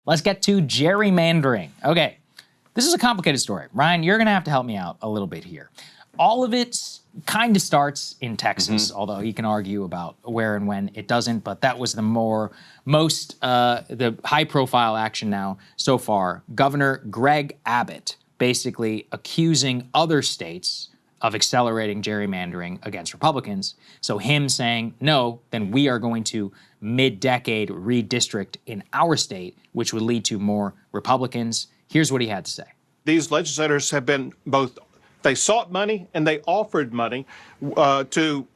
Let's get to gerrymandering. Okay, this is a complicated story. Ryan, you're gonna have to help me out a little bit here. All of it kind of starts in Texas, although you can argue about where and when it doesn't, but that was the the high-profile action now so far. Governor Greg Abbott basically accusing other states of accelerating gerrymandering against Republicans. So him saying, no, then we are going to mid-decade redistrict in our state, which would lead to more Republicans. Here's what he had to say. These legislators have been they sought money and they offered money to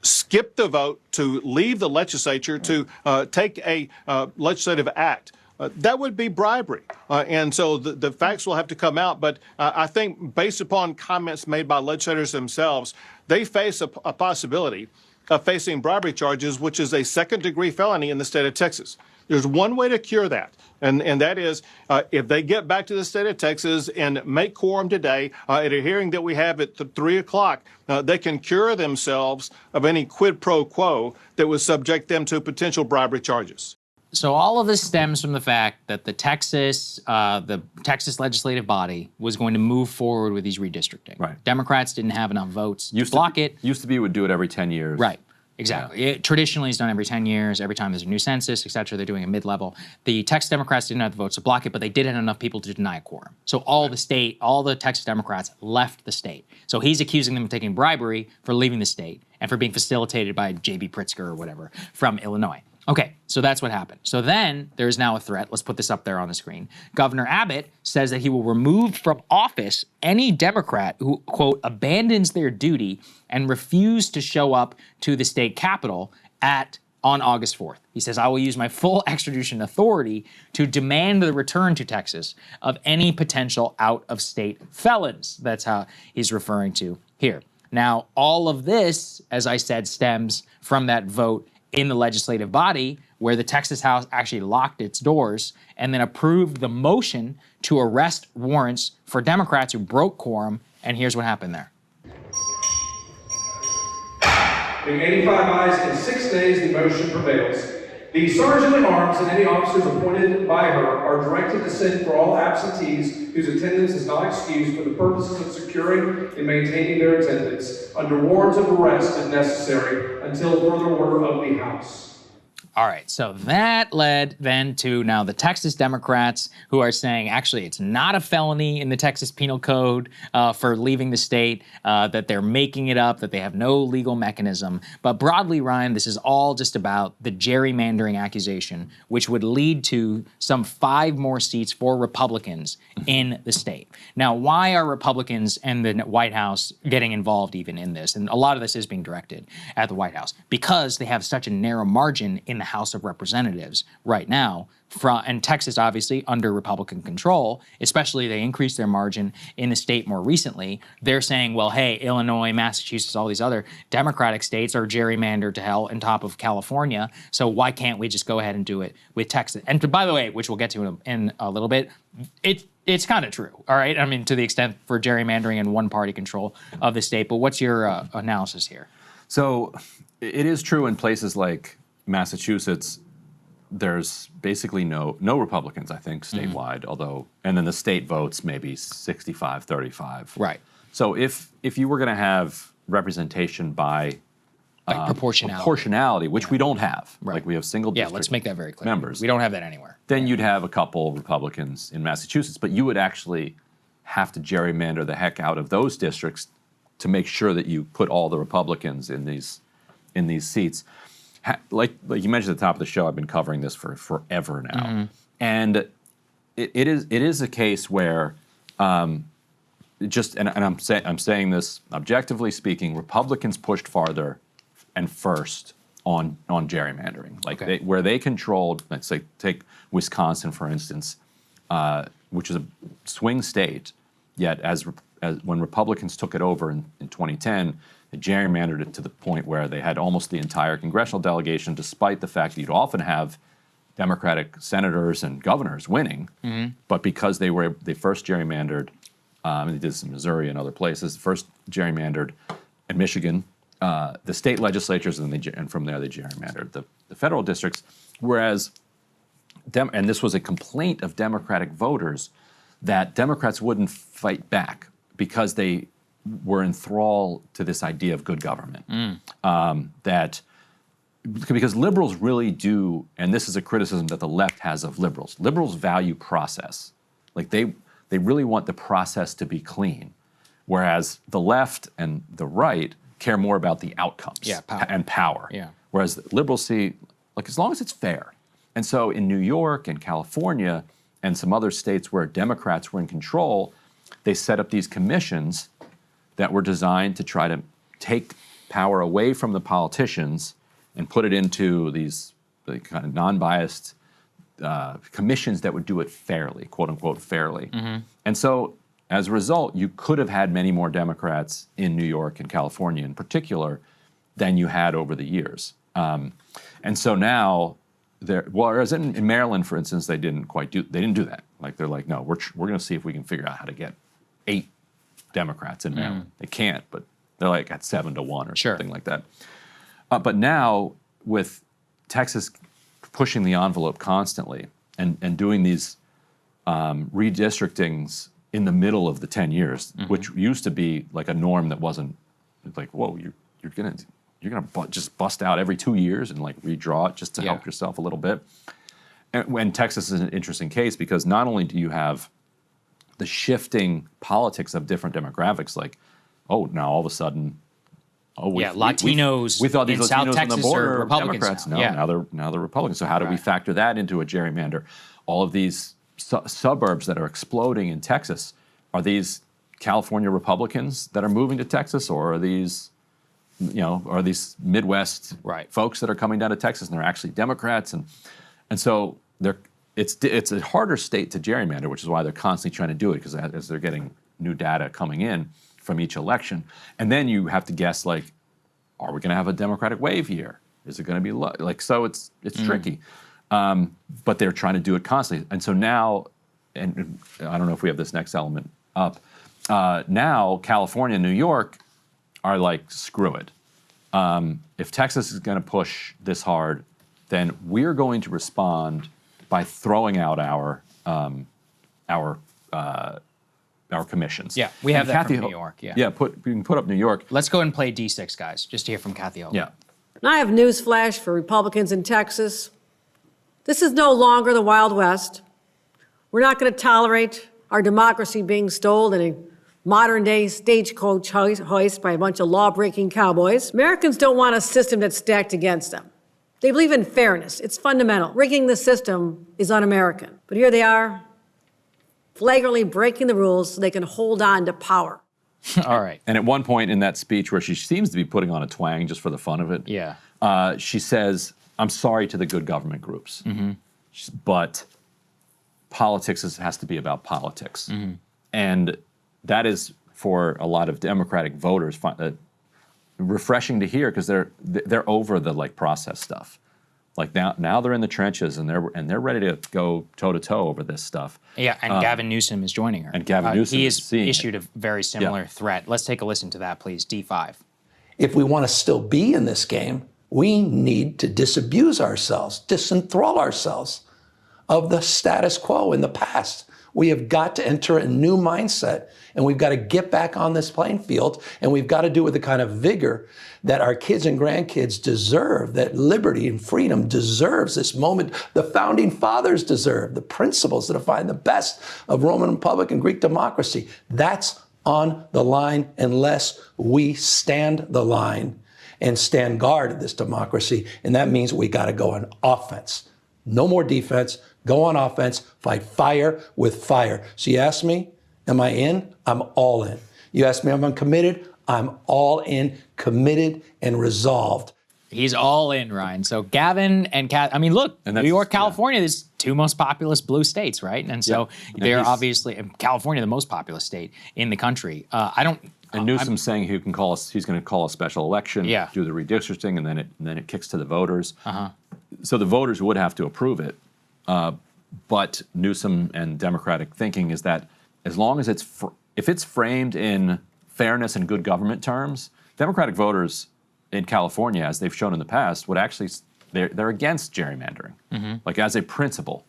skip the vote, to leave the legislature, to take a legislative act. That would be bribery. And so the facts will have to come out. But I think based upon comments made by legislators themselves, they face a possibility of facing bribery charges, which is a second-degree felony in the state of Texas. There's one way to cure that, and that is if they get back to the state of Texas and make quorum today at a hearing that we have at 3 o'clock, they can cure themselves of any quid pro quo that would subject them to potential bribery charges. So all of this stems from the fact that the Texas legislative body was going to move forward with these redistricting. Right. Democrats didn't have enough votes to block it. Used to be would do it every 10 years. Right. Exactly. Yeah. Traditionally, it's done every 10 years. Every time there's a new census, et cetera, they're doing a mid-level. The Texas Democrats didn't have the votes to block it, but they did have enough people to deny a quorum. So all the Texas Democrats left the state. So he's accusing them of taking bribery for leaving the state and for being facilitated by J.B. Pritzker or whatever from Illinois. Okay, so that's what happened. So then there's now a threat. Let's put this up there on the screen. Governor Abbott says that he will remove from office any Democrat who, quote, abandons their duty and refuse to show up to the state capitol on August 4th. He says, I will use my full extradition authority to demand the return to Texas of any potential out-of-state felons. That's how he's referring to here. Now, all of this, as I said, stems from that vote in the legislative body where the Texas House actually locked its doors and then approved the motion to arrest warrants for Democrats who broke quorum. And here's what happened there. Being 85 ayes in 6 days, the motion prevails. The Sergeant at Arms and any officers appointed by her are directed to send for all absentees whose attendance is not excused for the purposes of securing and maintaining their attendance under warrant of arrest if necessary until further order of the House. All right, so that led then to now the Texas Democrats who are saying actually it's not a felony in the Texas Penal Code for leaving the state, that they're making it up, that they have no legal mechanism. But broadly, Ryan, this is all just about the gerrymandering accusation, which would lead to some 5 more seats for Republicans in the state. Now, why are Republicans and the White House getting involved even in this? And a lot of this is being directed at the White House because they have such a narrow margin in the House of Representatives right now, and Texas obviously under Republican control, especially they increased their margin in the state more recently. They're saying, well, hey, Illinois, Massachusetts, all these other Democratic states are gerrymandered to hell on top of California, so why can't we just go ahead and do it with Texas? And by the way, which we'll get to in a little bit, it's kind of true, all right? I mean, to the extent for gerrymandering and one-party control of the state, but what's your analysis here? So it is true in places like Massachusetts, there's basically no Republicans, I think, statewide, although, and then the state votes maybe 65-35. Right. So if you were going to have representation by proportionality, which we don't have, like we have single district let's make that very clear. members. We don't have that anywhere. Then you'd have a couple Republicans in Massachusetts, but you would actually have to gerrymander the heck out of those districts to make sure that you put all the Republicans in these seats. Like you mentioned at the top of the show, I've been covering this for forever now, and it is a case where I'm saying this objectively speaking, Republicans pushed farther and first on gerrymandering, like where they controlled. Let's say take Wisconsin for instance, which is a swing state, yet as when Republicans took it over in 2010. They gerrymandered it to the point where they had almost the entire congressional delegation, despite the fact that you'd often have Democratic senators and governors winning. But because they first gerrymandered, and they did this in Missouri and other places, first gerrymandered in Michigan, the state legislatures, and from there they gerrymandered the federal districts. Whereas and this was a complaint of Democratic voters, that Democrats wouldn't fight back because they were enthralled to this idea of good government. Because liberals really do, and this is a criticism that the left has of liberals. Liberals value process. Like they really want the process to be clean, whereas the left and the right care more about the outcomes and power. Yeah. Whereas liberals see, like, as long as it's fair. And so in New York and California and some other states where Democrats were in control, they set up these commissions that were designed to try to take power away from the politicians and put it into these kind of non-biased commissions that would do it fairly, quote unquote, fairly. And so as a result, you could have had many more Democrats in New York and California in particular than you had over the years. And so now, whereas in Maryland, for instance, they didn't do that. Like they're like, no, we're going to see if we can figure out how to get 8 Democrats in Maryland. They can't, but they're like at 7-1 or something like that. But now, with Texas pushing the envelope constantly and doing these redistrictings in the middle of the 10 years, which used to be like a norm that wasn't like, whoa, you're gonna just bust out every 2 years and like redraw it just to help yourself a little bit. And when Texas is an interesting case because not only do you have the shifting politics of different demographics, like, oh, now all of a sudden, Latinos we thought these in Latinos South Texas on the border are Republicans Democrats. now. Now they're Republicans. So how do we factor that into a gerrymander? All of these suburbs that are exploding in Texas, are these California Republicans that are moving to Texas, or are these, are these Midwest folks that are coming down to Texas and they're actually Democrats? And so it's a harder state to gerrymander, which is why they're constantly trying to do it, because as they're getting new data coming in from each election. And then you have to guess, like, are we going to have a Democratic wave year? Is it going to be like, so it's tricky. But they're trying to do it constantly. And so now, and I don't know if we have this next element up, now California and New York are like, screw it. If Texas is going to push this hard, then we're going to respond by throwing out our commissions. Yeah, we have and that Kathy from New York. Yeah, we can put up New York. Let's go ahead and play D6, guys, just to hear from Kathy Hogan. Yeah. And I have news flash for Republicans in Texas. This is no longer the Wild West. We're not going to tolerate our democracy being stolen in a modern-day stagecoach hoist by a bunch of law-breaking cowboys. Americans don't want a system that's stacked against them. They believe in fairness. It's fundamental. Rigging the system is un-American. But here they are, flagrantly breaking the rules so they can hold on to power. All right. And at one point in that speech where she seems to be putting on a twang just for the fun of it, she says, I'm sorry to the good government groups, but politics has to be about politics. And that is, for a lot of Democratic voters, refreshing to hear, because they're over the process stuff. Like now they're in the trenches and they're ready to go toe to toe over this stuff. Yeah, and Gavin Newsom is joining her. And Gavin Newsom he is has issued a very similar threat. Let's take a listen to that, please. D5. If we want to still be in this game, we need to disabuse ourselves, disenthrall ourselves of the status quo in the past. We have got to enter a new mindset, and we've got to get back on this playing field, and we've got to do it with the kind of vigor that our kids and grandkids deserve, that liberty and freedom deserves this moment. The founding fathers deserve the principles that define the best of Roman Republic and Greek democracy. That's on the line unless we stand the line and stand guard of this democracy, and that means we got to go on offense. No more defense. Go on offense, fight fire with fire. So you ask me, am I in? I'm all in. You ask me, am I committed? I'm all in, committed, and resolved. He's all in, Ryan. So Gavin and Kat, I mean, look, New York, California, there's 2 most populous blue states, right? And so they're obviously, California, the most populous state in the country. And Newsom's saying he's going to call a special election, do the redistricting, and then it kicks to the voters. So the voters would have to approve it. But Newsom and Democratic thinking is that as long as if it's framed in fairness and good government terms, Democratic voters in California, as they've shown in the past, would actually they're against gerrymandering, like as a principle.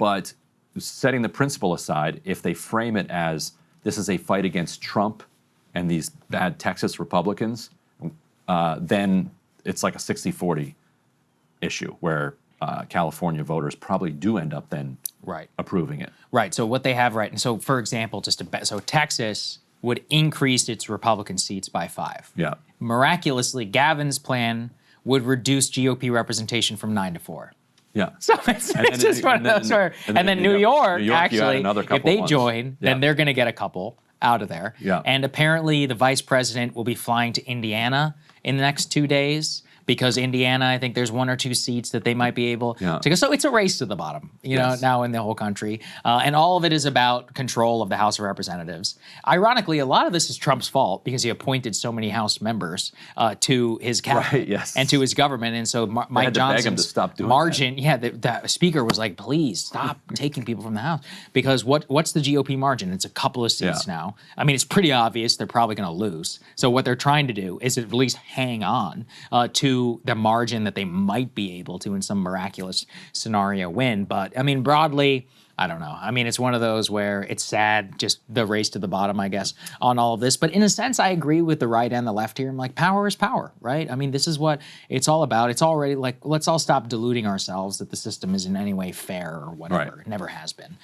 But setting the principle aside, if they frame it as this is a fight against Trump and these bad Texas Republicans, then it's like a 60-40 issue where California voters probably do end up then approving it. Right. So what they have, right, and so for example, so Texas would increase its Republican seats by 5. Yeah. Miraculously, Gavin's plan would reduce GOP representation from 9 to 4. Yeah. So it's just one of those where, and then New York actually, if they join, then they're going to get a couple out of there. Yeah. And apparently the vice president will be flying to Indiana in the next 2 days, because Indiana, I think there's 1 or 2 seats that they might be able to go. So it's a race to the bottom, you know, now in the whole country. And all of it is about control of the House of Representatives. Ironically, a lot of this is Trump's fault because he appointed so many House members to his cabinet and to his government. And so Mike Johnson's margin, the speaker was like, please stop taking people from the House. Because what's the GOP margin? It's a couple of seats now. I mean, it's pretty obvious they're probably going to lose. So what they're trying to do is at least hang on to the margin that they might be able to, in some miraculous scenario, win. But I mean, broadly, I don't know. I mean, it's one of those where it's sad, just the race to the bottom, I guess, on all of this. But in a sense, I agree with the right and the left here. I'm like, power is power, right? I mean, this is what it's all about. It's already like, let's all stop deluding ourselves that the system is in any way fair or whatever. It never has been,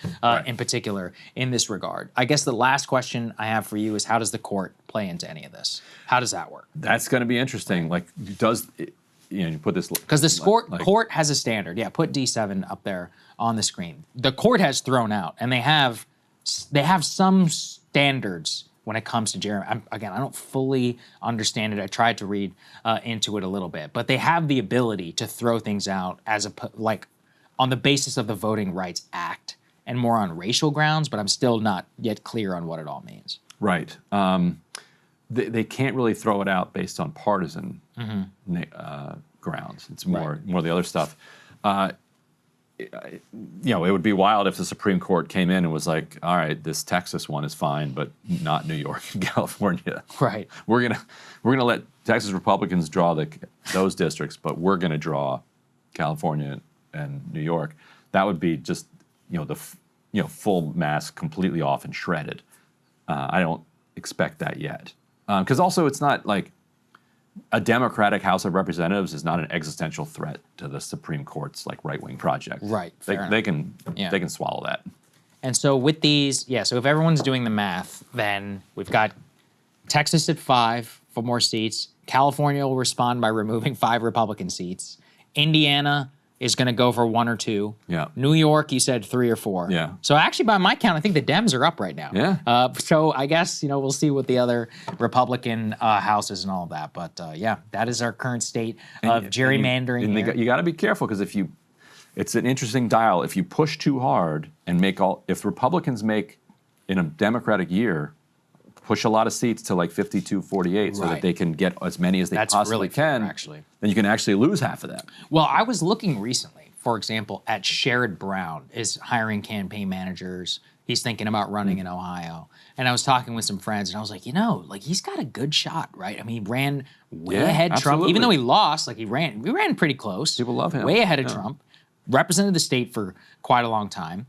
in particular, in this regard. I guess the last question I have for you is, how does the court play into any of this? How does that work? That's going to be interesting. Like, you put this... Because the court has a standard. Yeah, put D7 up there on the screen. The court has thrown out, and they have some standards when it comes to gerrymandering. Again, I don't fully understand it. I tried to read into it a little bit, but they have the ability to throw things out as on the basis of the Voting Rights Act and more on racial grounds, but I'm still not yet clear on what it all means. Right. They can't really throw it out based on partisan grounds. It's more the other stuff. It would be wild if the Supreme Court came in and was like, all right, this Texas one is fine, but not New York and California. Right. We're gonna let Texas Republicans draw those districts, but we're gonna draw California and New York. That would be just full mass, completely off and shredded. I don't expect that yet, because also it's not like a Democratic House of Representatives is not an existential threat to the Supreme Court's right-wing project. Right. They can swallow that. And so with these, so if everyone's doing the math, then we've got Texas at 5 for more seats. California will respond by removing 5 Republican seats. Indiana is going to go for 1 or 2. Yeah. New York, you said 3 or 4. Yeah. So actually, by my count, I think the Dems are up right now. Yeah. So I guess, we'll see what the other Republican houses and all of that. But that is our current state of gerrymandering. And you got to be careful, because it's an interesting dial. If you push too hard and if Republicans make in a Democratic year, push a lot of seats to 52-48 so that they can get as many as they possibly can, then you can actually lose half of them. Well, I was looking recently, for example, at Sherrod Brown is hiring campaign managers. He's thinking about running in Ohio. And I was talking with some friends, and I was like, he's got a good shot, right? I mean, he ran way ahead of Trump. Even though he lost, we ran pretty close. People love him. Way ahead of Trump. Represented the state for quite a long time.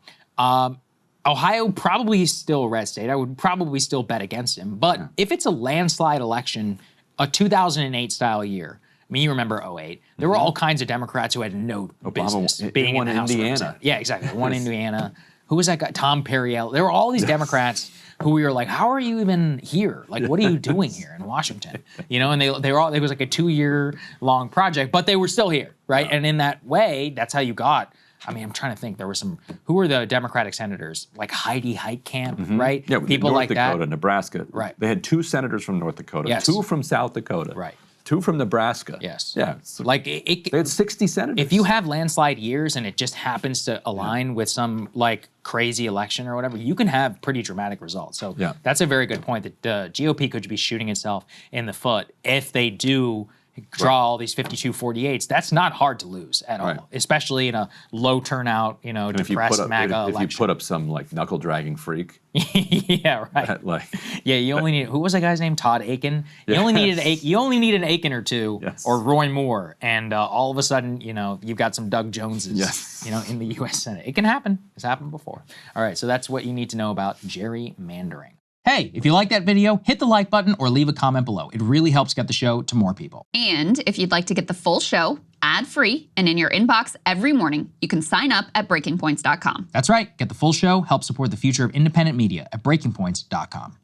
Ohio probably still a red state. I would probably still bet against him. But if it's a landslide election, a 2008 style year, I mean, you remember 08. There were all kinds of Democrats who had no business being in the House of Representatives. Yeah, exactly. One in Indiana. Who was that guy? Tom Perriello. There were all these Democrats who we were like, how are you even here? What are you doing here in Washington? And they were all, it was like a 2-year-long project, but they were still here, right? Yeah. And in that way, that's how you got, I'm trying to think. There were who were the Democratic senators? Like Heidi Heitkamp, right? Yeah, people North like Dakota, that. Nebraska. Right. They had 2 senators from North Dakota, 2 from South Dakota. Right. 2 from Nebraska. Yes. Yeah. They had 60 senators. If you have landslide years and it just happens to align with some crazy election or whatever, you can have pretty dramatic results. So that's a very good point, that the GOP could be shooting itself in the foot if they do draw all these 52-48s. That's not hard to lose at all, especially in a low turnout, depressed MAGA election. If you put up some like knuckle dragging freak. Yeah, right. You only need, who was that guy's name? Todd Aiken. You only need an Aiken or two, or Roy Moore, and all of a sudden, you've got some Doug Joneses, in the U.S. Senate. It can happen. It's happened before. All right, so that's what you need to know about gerrymandering. Hey, if you like that video, hit the like button or leave a comment below. It really helps get the show to more people. And if you'd like to get the full show, ad-free, and in your inbox every morning, you can sign up at breakingpoints.com. That's right. Get the full show, help support the future of independent media at breakingpoints.com.